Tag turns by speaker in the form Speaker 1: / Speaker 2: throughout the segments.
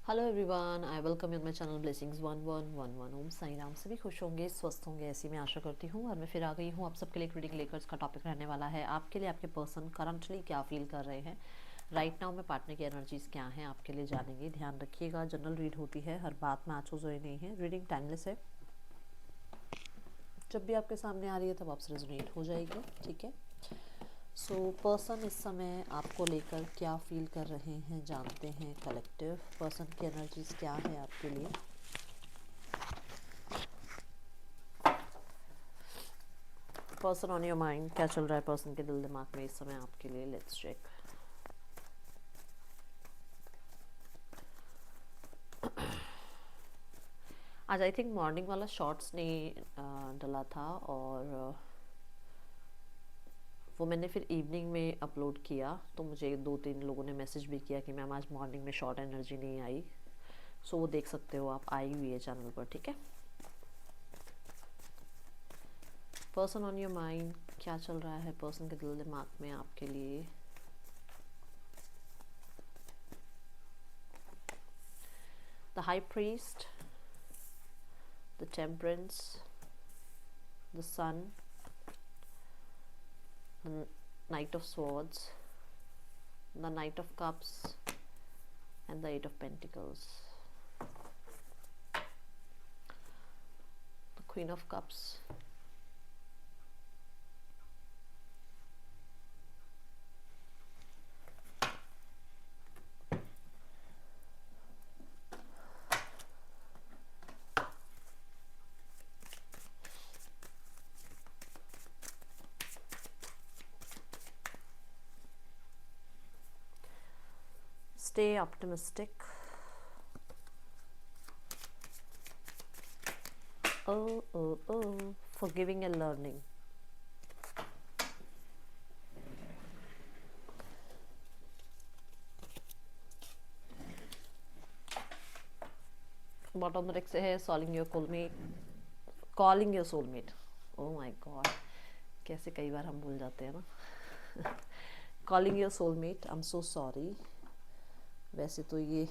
Speaker 1: Hello everyone, I welcome you my channel blessings 1111। ओम साई राम। सभी खुश होंगे, स्वस्थ होंगे, ऐसी मैं आशा करती हूँ। और मैं फिर आ गई हूँ आप सबके लिए एक रीडिंग लेकर। इसका टॉपिक रहने वाला है आपके लिए आपके पर्सन करंटली क्या फील कर रहे हैं राइट नाउ में। पार्टनर की एनर्जीज क्या हैं आपके लिए जानेंगे। ध्यान रखिएगा, जनरल रीड होती है, हर बात में आंसू जोए नहीं है। रीडिंग टाइमलेस है, जब भी आपके सामने आ रही है तब आपसे रेजोनेट हो जाएगी। ठीक है। सो पर्सन इस समय आपको लेकर क्या फील कर रहे हैं जानते हैं। कलेक्टिव पर्सन की एनर्जीज क्या है आपके लिए। पर्सन ऑन योर माइंड, क्या चल रहा है पर्सन के दिल दिमाग में इस समय आपके लिए। Let's check. आज आई थिंक मॉर्निंग वाला शॉर्ट्स नहीं डला था, और वो मैंने फिर इवनिंग में अपलोड किया, तो मुझे 2-3 लोगों ने मैसेज भी किया कि मैम आज मॉर्निंग में शॉर्ट एनर्जी नहीं आई। सो वो देख सकते हो आप, आई हुई है चैनल पर। ठीक है। पर्सन ऑन योर माइंड, क्या चल रहा है पर्सन के दिल दिमाग में आपके लिए। The high priest, the temperance, the sun, the Knight of Swords, the Knight of Cups, and the Eight of Pentacles. The Queen of Cups. Stay optimistic. Oh. Forgiving and learning. बॉटम रेक से है सॉलिंग your soulmate, calling your soulmate. Oh my god, कैसे कई बार हम भूल जाते हैं ना। Calling your soulmate, I am so sorry. वैसे तो ये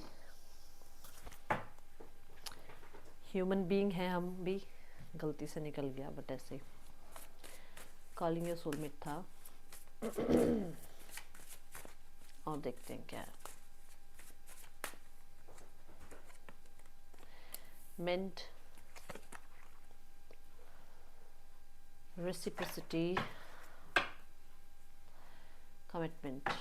Speaker 1: ह्यूमन बीइंग है, हम भी, गलती से निकल गया, बट ऐसे कॉलिंग योर सोलमेट था। और देखते हैं क्या है। मेंट, reciprocity, commitment.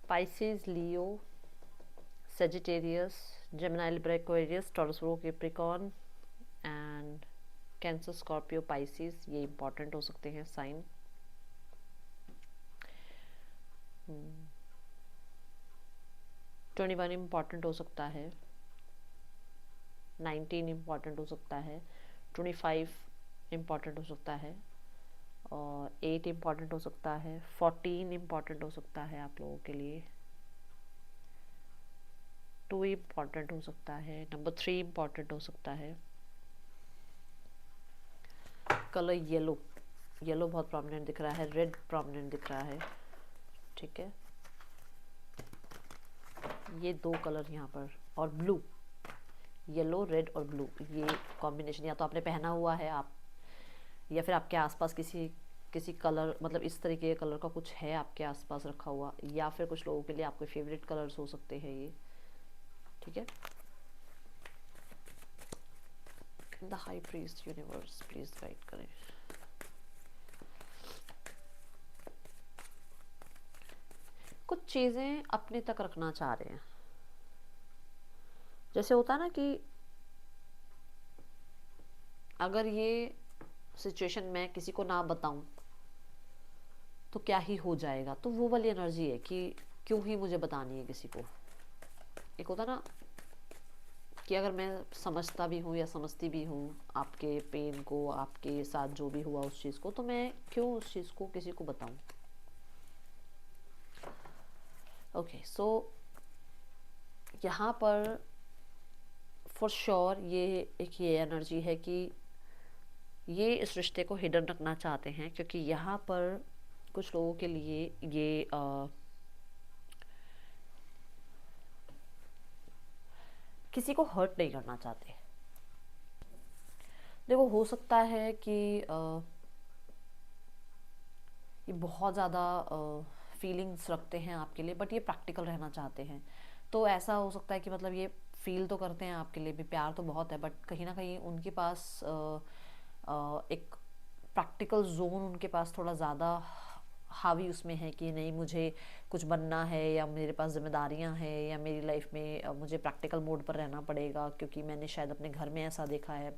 Speaker 1: Pisces, Leo, Sagittarius, Gemini, Libra, Aquarius, Taurus, Virgo, Capricorn and cancer, Scorpio, Pisces. ये इंपॉर्टेंट हो सकते हैं साइन। 21 इम्पॉर्टेंट हो सकता है, 19 इम्पॉर्टेंट हो सकता है, 25 इम्पॉर्टेंट हो सकता है, और 8 इम्पॉर्टेंट हो सकता है, 14 इम्पॉर्टेंट हो सकता है आप लोगों के लिए, 2 इम्पॉर्टेंट हो सकता है, नंबर 3 इम्पॉर्टेंट हो सकता है। कलर येलो, येलो बहुत प्रोमिनेंट दिख रहा है, रेड प्रोमिनेंट दिख रहा है। ठीक है, ये 2 कलर यहाँ पर, और ब्लू, येलो, रेड और ब्लू, ये कॉम्बिनेशन या तो आपने पहना हुआ है आप, या फिर आपके आसपास किसी कलर, मतलब इस तरीके के कलर का कुछ है आपके आसपास रखा हुआ, या फिर कुछ लोगों के लिए आपके फेवरेट कलर्स हो सकते हैं ये। ठीक है। The high priest universe please guide करें। कुछ चीज़ें अपने तक रखना चाह रहे हैं। जैसे होता है ना कि अगर ये सिचुएशन मैं किसी को ना बताऊं तो क्या ही हो जाएगा, तो वो वाली एनर्जी है कि क्यों ही मुझे बतानी है किसी को। एक होता ना कि अगर मैं समझता भी हूँ या समझती भी हूँ आपके पेन को, आपके साथ जो भी हुआ उस चीज़ को, तो मैं क्यों उस चीज़ को किसी को बताऊँ। ओके, सो यहाँ पर फॉर श्योर ये एक ये एनर्जी है कि ये इस रिश्ते को हिडन रखना चाहते हैं, क्योंकि यहाँ पर कुछ लोगों के लिए ये किसी को हर्ट नहीं करना चाहते। देखो, हो सकता है कि ये बहुत ज़्यादा फीलिंग्स रखते हैं आपके लिए, बट ये प्रैक्टिकल रहना चाहते हैं। तो ऐसा हो सकता है कि मतलब ये फील तो करते हैं आपके लिए भी, प्यार तो बहुत है, बट कहीं ना कहीं उनके पास एक प्रैक्टिकल जोन उनके पास थोड़ा ज़्यादा हावी उसमें है कि नहीं, मुझे कुछ बनना है, या मेरे पास जिम्मेदारियां हैं, या मेरी लाइफ में मुझे प्रैक्टिकल मोड पर रहना पड़ेगा, क्योंकि मैंने शायद अपने घर में ऐसा देखा है।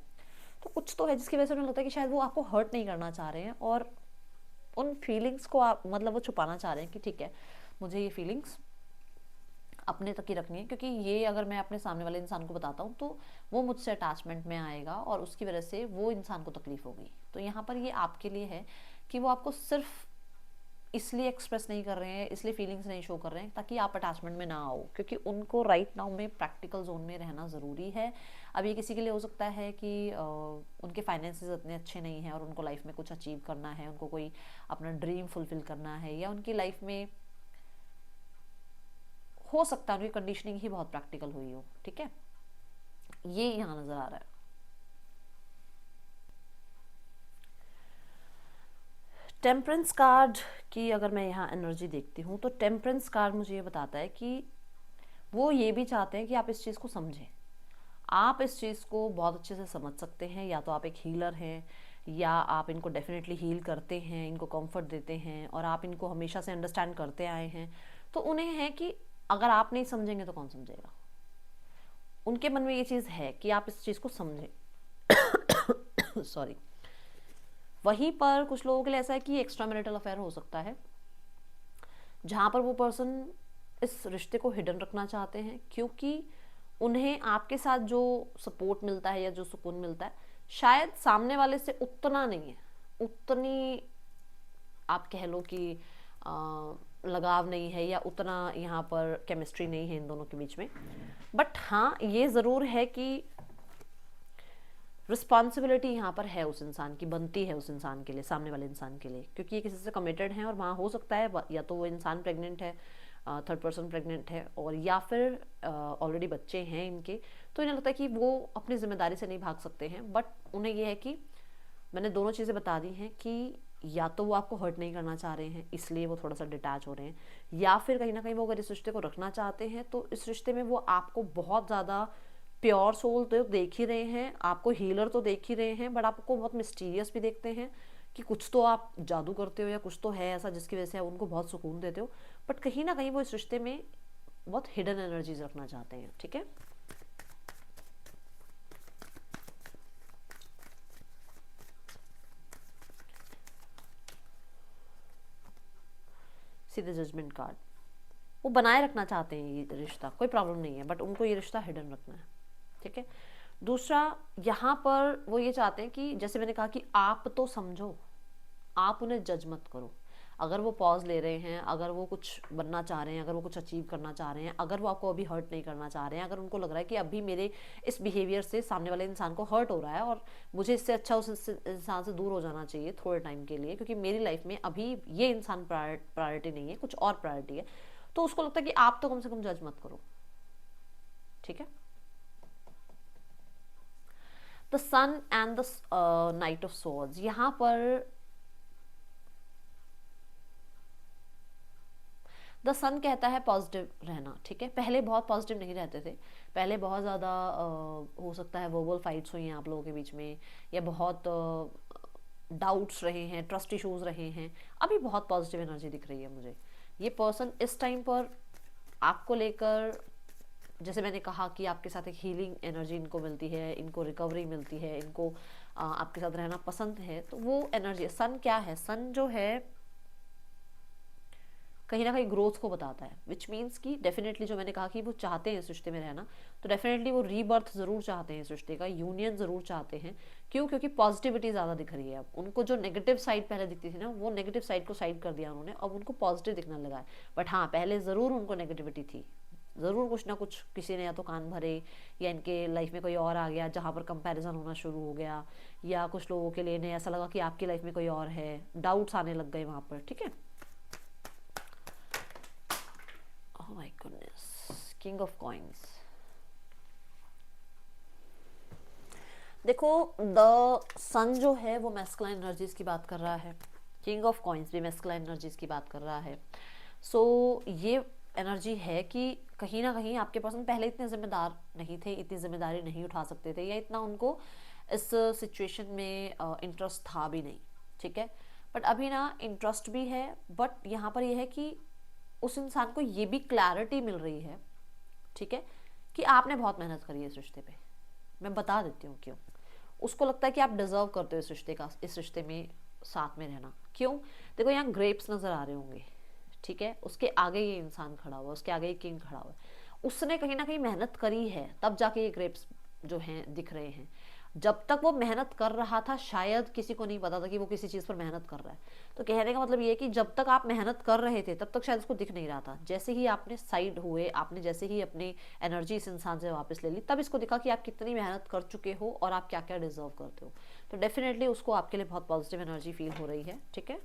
Speaker 1: तो कुछ तो है जिसकी वजह से उन्हें लगता है कि शायद वो आपको हर्ट नहीं करना चाह रहे हैं, और उन फीलिंग्स को आप मतलब वो छुपाना चाह रहे हैं कि ठीक है, मुझे ये फीलिंग्स अपने तक ही रखनी है, क्योंकि ये अगर मैं अपने सामने वाले इंसान को बताता हूँ तो वो मुझसे अटैचमेंट में आएगा, और उसकी वजह से वो इंसान को तकलीफ होगी। तो यहाँ पर ये आपके लिए है कि वो आपको सिर्फ इसलिए एक्सप्रेस नहीं कर रहे हैं, इसलिए फीलिंग्स नहीं शो कर रहे हैं ताकि आप अटैचमेंट में ना आओ, क्योंकि उनको राइट नाउ में प्रैक्टिकल जोन में रहना ज़रूरी है। अब ये किसी के लिए हो सकता है कि उनके फाइनेंसेस इतने अच्छे नहीं हैं और उनको लाइफ में कुछ अचीव करना है, उनको कोई अपना ड्रीम फुलफिल करना है, या उनकी लाइफ में हो सकता है उनकी कंडीशनिंग ही बहुत प्रैक्टिकल हुई हो। ठीक है, ये यहाँ नज़र आ रहा है। टेम्परेंस कार्ड की अगर मैं यहाँ एनर्जी देखती हूँ तो टेम्परेंस कार्ड मुझे ये बताता है कि वो ये भी चाहते हैं कि आप इस चीज़ को समझें। आप इस चीज़ को बहुत अच्छे से समझ सकते हैं, या तो आप एक हीलर हैं, या आप इनको डेफिनेटली हील करते हैं, इनको कंफर्ट देते हैं, और आप इनको हमेशा से अंडरस्टैंड करते आए हैं। तो उन्हें है कि अगर आप नहीं समझेंगे तो कौन समझेगा। उनके मन में ये चीज़ है कि आप इस चीज़ को समझें। सॉरी। वहीं पर कुछ लोगों के लिए ऐसा है कि एक्स्ट्रा मैरिटल अफेयर हो सकता है, जहाँ पर वो पर्सन इस रिश्ते को हिडन रखना चाहते हैं, क्योंकि उन्हें आपके साथ जो सपोर्ट मिलता है या जो सुकून मिलता है शायद सामने वाले से उतना नहीं है, उतनी आप कह लो कि लगाव नहीं है, या उतना यहाँ पर केमिस्ट्री नहीं है इन दोनों के बीच में। बट हाँ, ये ज़रूर है कि रिस्पॉन्सिबिलिटी यहाँ पर है, उस इंसान की बनती है, उस इंसान के लिए, सामने वाले इंसान के लिए, क्योंकि ये किसी से कमिटेड हैं। और वहाँ हो सकता है या तो वो इंसान प्रेग्नेंट है, थर्ड पर्सन प्रेग्नेंट है, और या फिर ऑलरेडी बच्चे हैं इनके। तो इन्हें लगता है कि वो अपनी जिम्मेदारी से नहीं भाग सकते हैं, बट उन्हें यह है कि मैंने दोनों चीज़ें बता दी हैं कि या तो वो आपको हर्ट नहीं करना चाह रहे हैं इसलिए वो थोड़ा सा डिटैच हो रहे हैं, या फिर कहीं ना कहीं वो अगर इस रिश्ते को रखना चाहते हैं तो इस रिश्ते में वो आपको बहुत ज़्यादा प्योर सोल तो देख ही रहे हैं, आपको हीलर तो देख ही रहे हैं, बट आपको बहुत मिस्टीरियस भी देखते हैं कि कुछ तो आप जादू करते हो, या कुछ तो है ऐसा जिसकी वजह से आप उनको बहुत सुकून देते हो। बट कहीं ना कहीं वो इस रिश्ते में बहुत हिडन एनर्जीज रखना चाहते हैं। ठीक है, सीधे जजमेंट कार्ड। वो बनाए रखना चाहते हैं ये रिश्ता, कोई प्रॉब्लम नहीं है, बट उनको ये रिश्ता हिडन रखना है। ठीक है, दूसरा यहाँ पर वो ये चाहते हैं कि जैसे मैंने कहा कि आप तो समझो, आप उन्हें जज मत करो। अगर वो पॉज ले रहे हैं, अगर वो कुछ बनना चाह रहे हैं, अगर वो कुछ अचीव करना चाह रहे हैं, अगर वो आपको अभी हर्ट नहीं करना चाह रहे हैं, अगर उनको लग रहा है कि अभी मेरे इस बिहेवियर से सामने वाले इंसान को हर्ट हो रहा है और मुझे इससे अच्छा उस इंसान से दूर हो जाना चाहिए थोड़े टाइम के लिए, क्योंकि मेरी लाइफ में अभी ये इंसान प्रायोरिटी नहीं है, कुछ और प्रायोरिटी है, तो उसको लगता है कि आप तो कम से कम जज मत करो। ठीक है, the sun and the knight of swords, यहाँ पर द सन कहता है पॉजिटिव रहना। ठीक है, पहले बहुत पॉजिटिव नहीं रहते थे, पहले बहुत ज़्यादा हो सकता है वर्बल फाइट्स हुई हैं आप लोगों के बीच में, या बहुत डाउट्स रहे हैं, ट्रस्ट इशूज़ रहे हैं। अभी बहुत पॉजिटिव एनर्जी दिख रही है मुझे। ये पर्सन इस टाइम पर आपको लेकर, जैसे मैंने कहा कि आपके साथ एक हीलिंग एनर्जी इनको मिलती है, इनको रिकवरी मिलती है, इनको आपके साथ रहना पसंद है, तो वो एनर्जी है। सन क्या है? सन जो है कहीं ना कहीं ग्रोथ को बताता है, विच मीन्स कि डेफिनेटली जो मैंने कहा कि वो चाहते हैं इस रिश्ते में रहना, तो डेफिनेटली वो रीबर्थ ज़रूर चाहते हैं, इस रिश्ते का यूनियन ज़रूर चाहते हैं। क्यों? क्योंकि पॉजिटिविटी ज़्यादा दिख रही है। अब उनको जो नेगेटिव साइड पहले दिखती थी ना, वो नेगेटिव साइड को साइड कर दिया उन्होंने, अब उनको पॉजिटिव दिखने लगा है। बट हाँ, पहले ज़रूर उनको नेगेटिविटी थी, ज़रूर कुछ ना कुछ किसी ने या तो कान भरे, या इनके लाइफ में कोई और आ गया जहाँ पर कंपैरिजन होना शुरू हो गया, या कुछ लोगों के लिए इन्हें ऐसा लगा कि आपकी लाइफ में कोई और है, डाउट्स आने लग गए वहाँ पर, ठीक है। Oh my goodness, king of coins. देखो द सन जो है वो मैस्कुलाइन एनर्जीज की बात कर रहा है, किंग ऑफ कॉइंस भी मैस्कुलाइन एनर्जीज की बात कर रहा है। सो ये एनर्जी है कि कहीं ना कहीं आपके पर्सन पहले इतने जिम्मेदार नहीं थे, इतनी जिम्मेदारी नहीं उठा सकते थे, या इतना उनको इस सिचुएशन में इंटरेस्ट था भी नहीं, ठीक है। बट अभी ना इंटरेस्ट भी है, बट यहाँ पर यह है कि उस इंसान को ये भी क्लैरिटी मिल रही है, ठीक है, कि आपने बहुत मेहनत करी है इस रिश्ते पे। मैं बता देती हूँ क्यों। उसको लगता है कि आप डिजर्व करते हो इस रिश्ते का, इस रिश्ते में साथ में रहना। क्यों? देखो यहाँ ग्रेप्स नजर आ रहे होंगे, ठीक है, उसके आगे ये इंसान खड़ा हुआ है, उसके आगे ये किंग खड़ा हुआ है, उसने कहीं ना कहीं मेहनत करी है, तब जाके ये ग्रेप्स जो हैं दिख रहे हैं। जब तक वो मेहनत कर रहा था शायद किसी को नहीं पता था कि वो किसी चीज़ पर मेहनत कर रहा है। तो कहने का मतलब ये है कि जब तक आप मेहनत कर रहे थे तब तक शायद उसको दिख नहीं रहा था। जैसे ही आपने साइड हुए, आपने जैसे ही अपनी एनर्जी इस इंसान से वापस ले ली, तब इसको दिखा कि आप कितनी मेहनत कर चुके हो और आप क्या क्या डिजर्व करते हो। तो डेफिनेटली उसको आपके लिए बहुत पॉजिटिव एनर्जी फील हो रही है, ठीक है।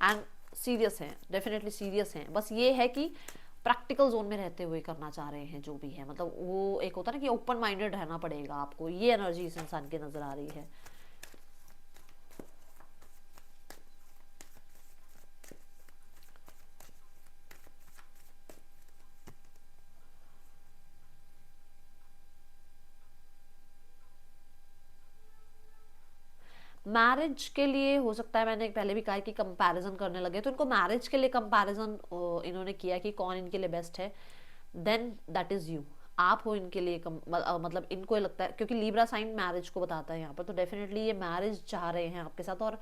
Speaker 1: एंड सीरियस हैं, डेफिनेटली सीरियस हैं। बस ये है कि प्रैक्टिकल जोन में रहते हुए करना चाह रहे हैं जो भी है, मतलब वो एक होता है ना कि ओपन माइंडेड रहना पड़ेगा आपको, ये एनर्जी इस इंसान की नजर आ रही है। मैरिज के लिए हो सकता है, मैंने पहले भी कहा कि कंपैरिजन करने लगे, तो इनको मैरिज के लिए कंपैरिजन इन्होंने किया कि कौन इनके लिए बेस्ट है, देन दैट इज यू। आप हो इनके लिए मतलब इनको लगता है, क्योंकि लीब्रा साइन मैरिज को बताता है यहाँ पर, तो डेफिनेटली ये मैरिज चाह रहे हैं आपके साथ। और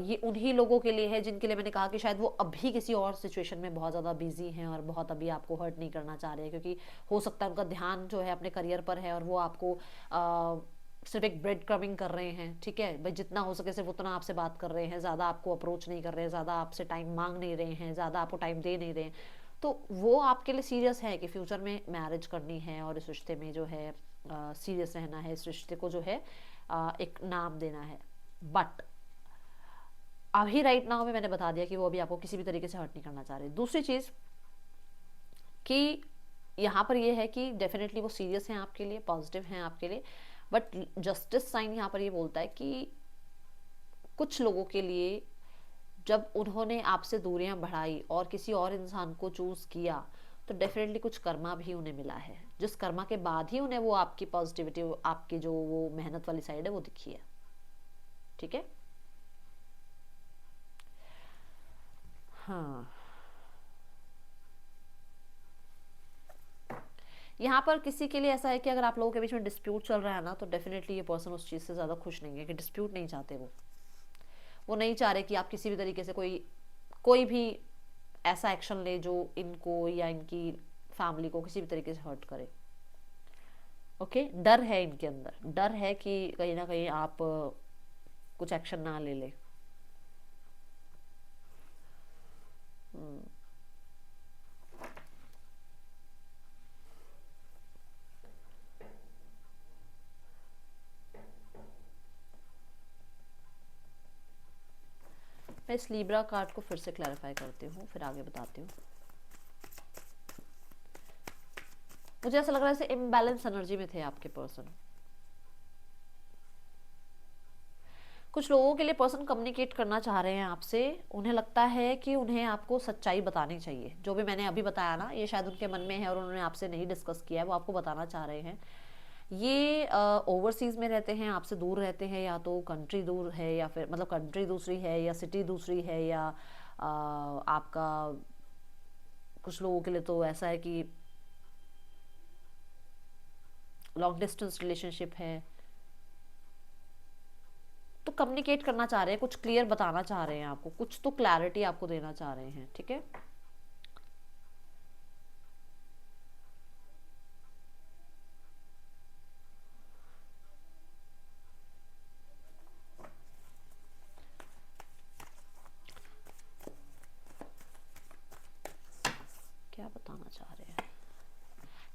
Speaker 1: ये उन्हीं लोगों के लिए है जिनके लिए मैंने कहा कि शायद वो अभी किसी और सिचुएशन में बहुत ज़्यादा बिजी हैं और बहुत अभी आपको हर्ट नहीं करना चाह रहे हैं, क्योंकि हो सकता है उनका ध्यान जो है अपने करियर पर है और वो आपको सिर्फ एक ब्रेड क्रमिंग कर रहे हैं, ठीक है भाई, जितना हो सके सिर्फ उतना आपसे बात कर रहे हैं, ज़्यादा आपको अप्रोच नहीं कर रहे हैं, ज़्यादा आपसे टाइम मांग नहीं रहे हैं, ज़्यादा आपको टाइम दे नहीं रहे हैं। तो वो आपके लिए सीरियस है कि फ्यूचर में मैरिज करनी है और इस रिश्ते में जो है सीरियस रहना है, इस रिश्ते को जो है एक नाम देना है। बट अभी राइट नाउ में मैंने बता दिया कि वो अभी आपको किसी भी तरीके से हर्ट नहीं करना चाह रहे। दूसरी चीज़ कि यहाँ पर ये है कि डेफिनेटली वो सीरियस हैं आपके लिए, पॉजिटिव हैं आपके लिए, बट जस्टिस साइन यहाँ पर ये बोलता है कि कुछ लोगों के लिए जब उन्होंने आपसे दूरियां बढ़ाई और किसी और इंसान को चूज किया, तो डेफिनेटली कुछ कर्मा भी उन्हें मिला है, जिस कर्मा के बाद ही उन्हें वो आपकी पॉजिटिविटी, आपकी जो वो मेहनत वाली साइड है वो दिखी है, ठीक है। हाँ, यहाँ पर किसी के लिए ऐसा है कि अगर आप लोगों के बीच में डिस्प्यूट चल रहा है ना, तो डेफिनेटली ये पर्सन उस चीज़ से ज़्यादा खुश नहीं है, कि डिस्प्यूट नहीं चाहते वो नहीं चाह रहे कि आप किसी भी तरीके से कोई कोई भी ऐसा एक्शन ले जो इनको या इनकी फैमिली को किसी भी तरीके से हर्ट करे। ओके, डर है इनके अंदर, डर है कि कहीं ना कहीं आप कुछ एक्शन ना ले ले। मैं इस लीब्रा कार्ड को फिर से क्लैरिफाई करती हूँ, फिर आगे बताती हूँ। मुझे ऐसा लग रहा है जैसे इम्बैलेंस एनर्जी में थे आपके पर्सन। कुछ लोगों के लिए पर्सन कम्युनिकेट करना चाह रहे हैं आपसे, उन्हें लगता है कि उन्हें आपको सच्चाई बतानी चाहिए। जो भी मैंने अभी बताया ना, ये शायद उनके मन में है और उन्होंने आपसे नहीं डिस्कस किया है, वो आपको बताना चाह रहे हैं। ये ओवरसीज में रहते हैं, आपसे दूर रहते हैं, या तो कंट्री दूर है, या फिर मतलब कंट्री दूसरी है, या सिटी दूसरी है, या आपका कुछ लोगों के लिए तो ऐसा है कि लॉन्ग डिस्टेंस रिलेशनशिप है। तो कम्युनिकेट करना चाह रहे हैं, कुछ क्लियर बताना चाह रहे हैं आपको, कुछ तो क्लैरिटी आपको देना चाह रहे हैं, ठीक है।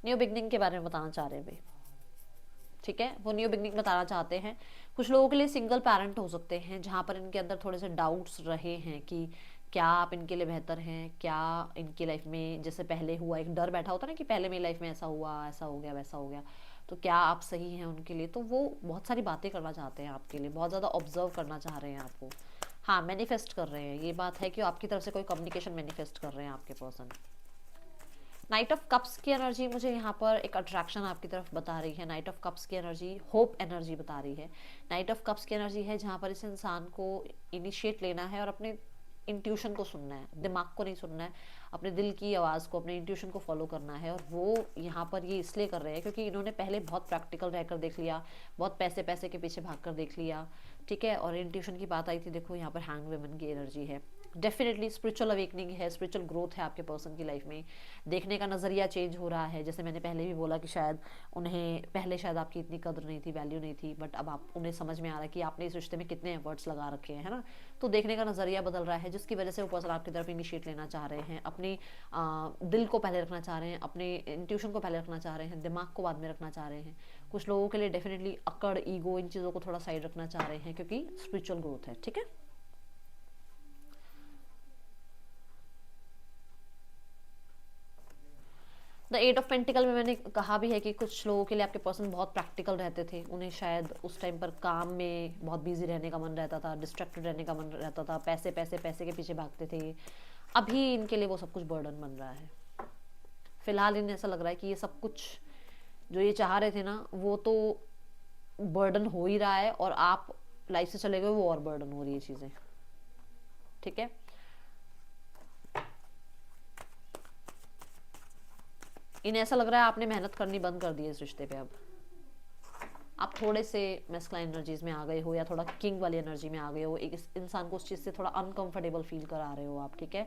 Speaker 1: न्यू बिगनिंग के बारे में बताना चाह रहे हैं भाई, ठीक है, वो न्यू बिगनिंग बताना चाहते हैं। कुछ लोगों के लिए सिंगल पेरेंट हो सकते हैं, जहाँ पर इनके अंदर थोड़े से डाउट्स रहे हैं कि क्या आप इनके लिए बेहतर हैं, क्या इनकी लाइफ में जैसे पहले हुआ, एक डर बैठा होता है ना कि पहले मेरी लाइफ में ऐसा हुआ, ऐसा हो गया, वैसा हो गया, तो क्या आप सही हैं उनके लिए। तो वो बहुत सारी बातें करना चाहते हैं आपके लिए, बहुत ज़्यादा ऑब्जर्व करना चाह रहे हैं आपको। हाँ, मैनिफेस्ट कर रहे हैं, ये बात है कि आपकी तरफ से कोई कम्युनिकेशन मैनिफेस्ट कर रहे हैं आपके पर्सन। नाइट ऑफ कप्स की एनर्जी मुझे यहाँ पर एक अट्रैक्शन आपकी तरफ बता रही है। नाइट ऑफ कप्स की एनर्जी होप एनर्जी बता रही है। नाइट ऑफ कप्स की एनर्जी है जहाँ पर इस इंसान को इनिशिएट लेना है और अपने इंट्यूशन को सुनना है, दिमाग को नहीं सुनना है, अपने दिल की आवाज़ को, अपने इंट्यूशन को फॉलो करना है। और वो यहाँ पर ये इसलिए कर रहे हैं क्योंकि इन्होंने पहले बहुत प्रैक्टिकल रहकर देख लिया, बहुत पैसे पैसे के पीछे भाग कर देख लिया, ठीक है। और इंट्यूशन की बात आई थी, देखो यहाँ पर हैंग वुमन की एनर्जी है। डेफिनेटली स्पिरिचुअल अवेकनिंग है, स्पिरिचुअल ग्रोथ है आपके पर्सन की लाइफ में। देखने का नज़रिया चेंज हो रहा है, जैसे मैंने पहले भी बोला कि शायद उन्हें पहले शायद आपकी इतनी कदर नहीं थी, वैल्यू नहीं थी, बट अब आप उन्हें समझ में आ रहा है कि आपने इस रिश्ते में कितने एफर्ट्स लगा रखे हैं, है ना। तो देखने का नज़रिया बदल रहा है, जिसकी वजह से वो पर्सन आपकी तरफ इनिशिएट लेना चाह रहे हैं, अपनी दिल को पहले रखना चाह रहे हैं, अपने इंट्यूशन को पहले रखना चाह रहे हैं, दिमाग को बाद में रखना चाह रहे हैं। कुछ लोगों के लिए डेफिनेटली अकड़, ईगो, इन चीज़ों को थोड़ा साइड रखना चाह रहे हैं क्योंकि स्पिरिचुअल ग्रोथ है, ठीक है। द एट ऑफ पेंटिकल में मैंने कहा भी है कि कुछ लोगों के लिए आपके पर्सन बहुत प्रैक्टिकल रहते थे, उन्हें शायद उस टाइम पर काम में बहुत बिजी रहने का मन रहता था, डिस्ट्रैक्टेड रहने का मन रहता था, पैसे पैसे पैसे के पीछे भागते थे। अभी इनके लिए वो सब कुछ बर्डन बन रहा है। फिलहाल इन्हें ऐसा लग रहा है कि ये सब कुछ जो ये चाह रहे थे ना, वो तो बर्डन हो ही रहा है, और आप लाइफ से चले गए वो और बर्डन हो रही है चीज़ें, ठीक है। इन्हें ऐसा लग रहा है आपने मेहनत करनी बंद कर दी है इस रिश्ते पे। अब आप थोड़े से मैस्कुलाइन एनर्जीज में आ गए हो, या थोड़ा किंग वाली एनर्जी में आ गए हो, एक इंसान को उस चीज़ से थोड़ा अनकंफर्टेबल फील करा रहे हो आप, ठीक है।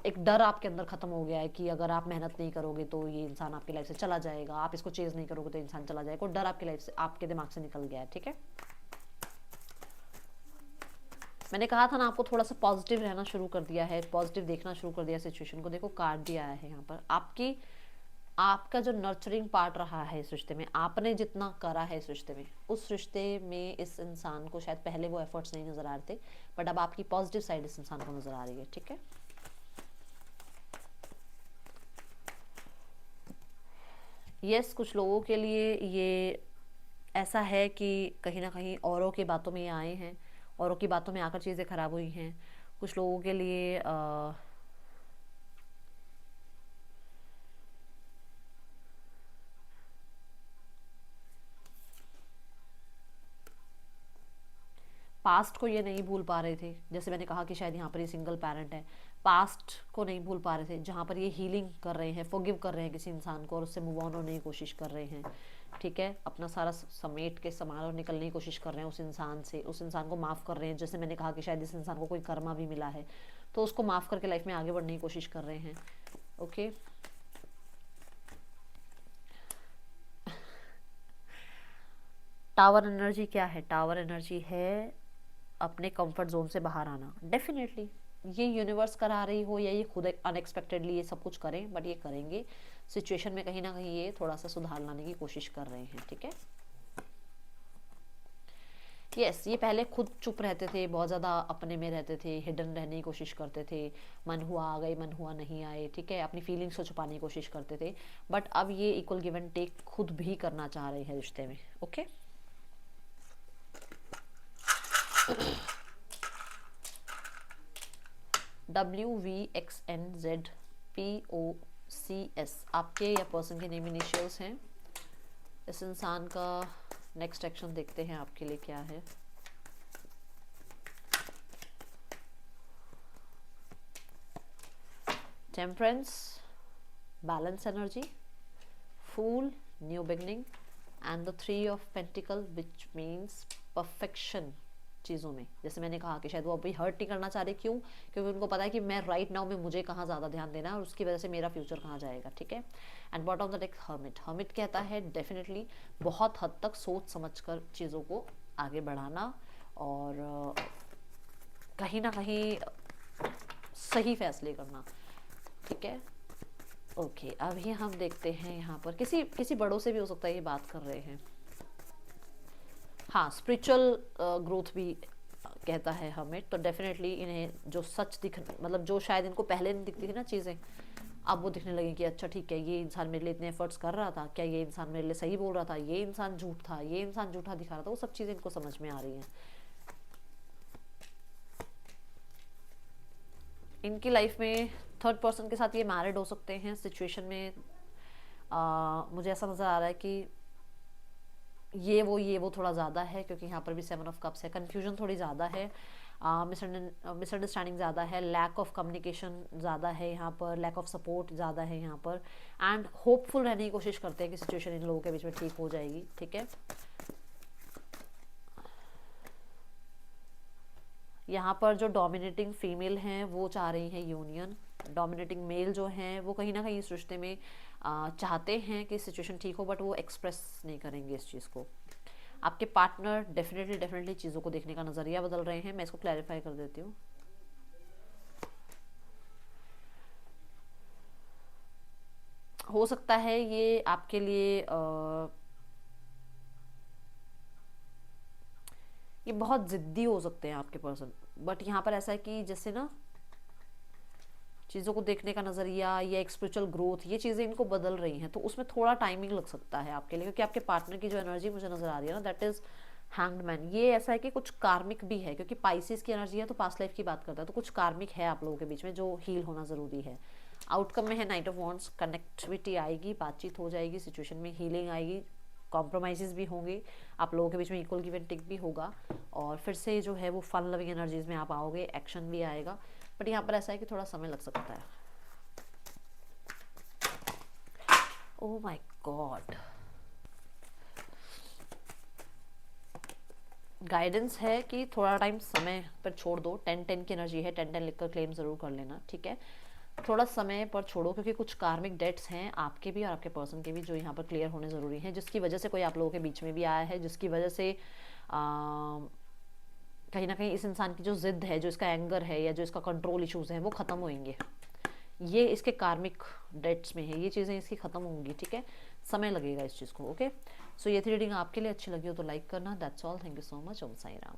Speaker 1: एक डर आपके अंदर खत्म हो गया है कि अगर आप मेहनत नहीं करोगे तो ये इंसान आपकी लाइफ से चला जाएगा, आप इसको चेज नहीं करोगे तो इंसान चला जाएगा, डर आपकी लाइफ से, आपके दिमाग से निकल गया है, ठीक है। मैंने कहा था ना आपको, थोड़ा सा पॉजिटिव रहना शुरू कर दिया है, पॉजिटिव देखना शुरू कर दिया सिचुएशन को। देखो कार्ड भी आया है यहाँ पर, आपका जो नर्चरिंग पार्ट रहा है इस रिश्ते में, आपने जितना करा है इस रिश्ते में, उस रिश्ते में इस इंसान को शायद पहले वो एफर्ट्स नहीं नजर आ रहे थे, बट अब आपकी पॉजिटिव साइड इस इंसान को नजर आ रही है, ठीक है। यस, कुछ लोगों के लिए ये ऐसा है कि कहीं ना कहीं औरों की बातों में ये आए हैं, औरों की बातों में आकर चीज़ें खराब हुई हैं। कुछ लोगों के लिए पास्ट को ये नहीं भूल पा रहे थे, जैसे मैंने कहा कि शायद यहाँ पर ये सिंगल पेरेंट है, पास्ट को नहीं भूल पा रहे थे, जहाँ पर ये हीलिंग कर रहे हैं, फॉरगिव कर रहे हैं किसी इंसान को और उससे मूव ऑन होने की कोशिश कर रहे हैं, ठीक है। अपना सारा समेट के संभाल और निकलने की कोशिश कर रहे हैं उस इंसान से, उस इंसान को माफ़ कर रहे हैं। जैसे मैंने कहा कि शायद इस इंसान को कोई कर्मा भी मिला है, तो उसको माफ़ करके लाइफ में आगे बढ़ने की कोशिश कर रहे हैं, ओके। टावर एनर्जी क्या है? टावर एनर्जी है अपने कंफर्ट जोन से बाहर आना। डेफिनेटली ये यूनिवर्स करा रही हो या ये खुद अनएक्सपेक्टेडली ये सब कुछ करें, बट ये करेंगे। सिचुएशन में कहीं ना कहीं ये थोड़ा सा सुधार लाने की कोशिश कर रहे हैं, ठीक है। यस, ये पहले खुद चुप रहते थे, बहुत ज़्यादा अपने में रहते थे, हिडन रहने की कोशिश करते थे, मन हुआ आ गए, मन हुआ नहीं आए, ठीक है, अपनी फीलिंग्स को छुपाने की कोशिश करते थे, बट अब ये इक्वल गिव एंड टेक खुद भी करना चाह रहे हैं रिश्ते में, ओके। WVXNZPOCS आपके या पर्सन के नेम इनिशियल्स हैं। इस इंसान का नेक्स्ट एक्शन देखते हैं आपके लिए क्या है। Temperance, balance energy, fool, new beginning, and the 3 of pentacle which means perfection चीज़ों में। जैसे मैंने कहा कि शायद वो अभी हर्ट नहीं करना चाह रहे, क्यों? क्योंकि उनको पता है कि मैं राइट नाउ में मुझे कहाँ ज़्यादा ध्यान देना है और उसकी वजह से मेरा फ्यूचर कहाँ जाएगा, ठीक है। And bottom of the deck hermit. Hermit कहता है डेफिनेटली बहुत हद तक सोच समझकर चीज़ों को आगे बढ़ाना और कहीं ना कहीं सही फैसले करना, ठीक है। ओके, अभी हम देखते हैं यहाँ पर किसी किसी बड़ों से भी हो सकता है ये बात कर रहे हैं। हाँ, स्पिरिचुअल ग्रोथ भी कहता है हमें, तो डेफिनेटली इन्हें जो सच दिख, मतलब जो शायद इनको पहले नहीं दिखती थी ना चीज़ें, अब वो दिखने लगी कि अच्छा ठीक है, ये इंसान मेरे लिए इतने एफर्ट्स कर रहा था, क्या ये इंसान मेरे लिए सही बोल रहा था, ये इंसान झूठ था, ये इंसान झूठा दिखा रहा था, वो सब चीज़ें इनको समझ में आ रही हैं। इनकी लाइफ में थर्ड पर्सन के साथ ये मैरिड हो सकते हैं सिचुएशन में। मुझे ऐसा नज़र आ रहा है कि ये वो थोड़ा ज़्यादा है, क्योंकि यहाँ पर भी 7 ऑफ कप्स है, कन्फ्यूजन थोड़ी ज़्यादा है, मिसअंडरस्टैंडिंग ज़्यादा है, लैक ऑफ कम्युनिकेशन ज़्यादा है यहाँ पर, लैक ऑफ सपोर्ट ज़्यादा है यहाँ पर, एंड होपफुल रहने की कोशिश करते हैं कि सिचुएशन इन लोगों के बीच में ठीक हो जाएगी। ठीक है, यहाँ पर जो डोमिनेटिंग फीमेल हैं वो चाह रही हैं यूनियन, डोमिनेटिंग मेल जो हैं वो कहीं ना कहीं इस रिश्ते में चाहते हैं कि सिचुएशन ठीक हो, बट वो एक्सप्रेस नहीं करेंगे इस चीज़ को। आपके पार्टनर डेफिनेटली चीज़ों को देखने का नज़रिया बदल रहे हैं। मैं इसको क्लैरिफाई कर देती हूँ। हो सकता है ये आपके लिए ये बहुत ज़िद्दी हो सकते हैं आपके पर्सन, बट यहाँ पर ऐसा है कि जैसे ना चीज़ों को देखने का नज़रिया या एक स्पिरिचुअल ग्रोथ, ये चीज़ें इनको बदल रही हैं, तो उसमें थोड़ा टाइमिंग लग सकता है आपके लिए, क्योंकि आपके पार्टनर की जो एनर्जी मुझे नज़र आ रही है ना, दैट इज़ हैंग्ड मैन। ये ऐसा है कि कुछ कार्मिक भी है, क्योंकि पाइसिस की एनर्जी है तो पास्ट लाइफ की बात करता है, तो कुछ कार्मिक है आप लोगों के बीच में जो हील होना ज़रूरी है। आउटकम में है नाइट ऑफ वॉन्ड्स, कनेक्टिविटी आएगी, बातचीत हो जाएगी, सिचुएशन में हीलिंग आएगी, कॉम्प्रोमाइज़ भी होंगे, आप लोगों के बीच में इक्वल गिव एंड टेक भी होगा, और फिर से जो है वो फन लविंग एनर्जीज में आप आओगे, एक्शन भी आएगा। बट यहाँ पर ऐसा है कि थोड़ा समय लग सकता है। ओह माय गॉड, गाइडेंस है कि थोड़ा टाइम समय पर छोड़ दो। 10-10 की एनर्जी है, 10-10 लिखकर क्लेम ज़रूर कर लेना। ठीक है, थोड़ा समय पर छोड़ो, क्योंकि कुछ कार्मिक डेट्स हैं आपके भी और आपके पर्सन के भी जो यहाँ पर क्लियर होने ज़रूरी हैं, जिसकी वजह से कोई आप लोगों के बीच में भी आया है, जिसकी वजह से कहीं ना कहीं इस इंसान की जो ज़िद है, जो इसका एंगर है या जो इसका कंट्रोल इश्यूज़ हैं वो ख़त्म होंगे। ये इसके कार्मिक डेट्स में है, ये चीज़ें इसकी ख़त्म होंगी। ठीक है, समय लगेगा इस चीज़ को। ओके, सो ये थी रीडिंग आपके लिए अच्छी लगी हो तो लाइक करना। That's all, thank you so much. Om Sai Ram.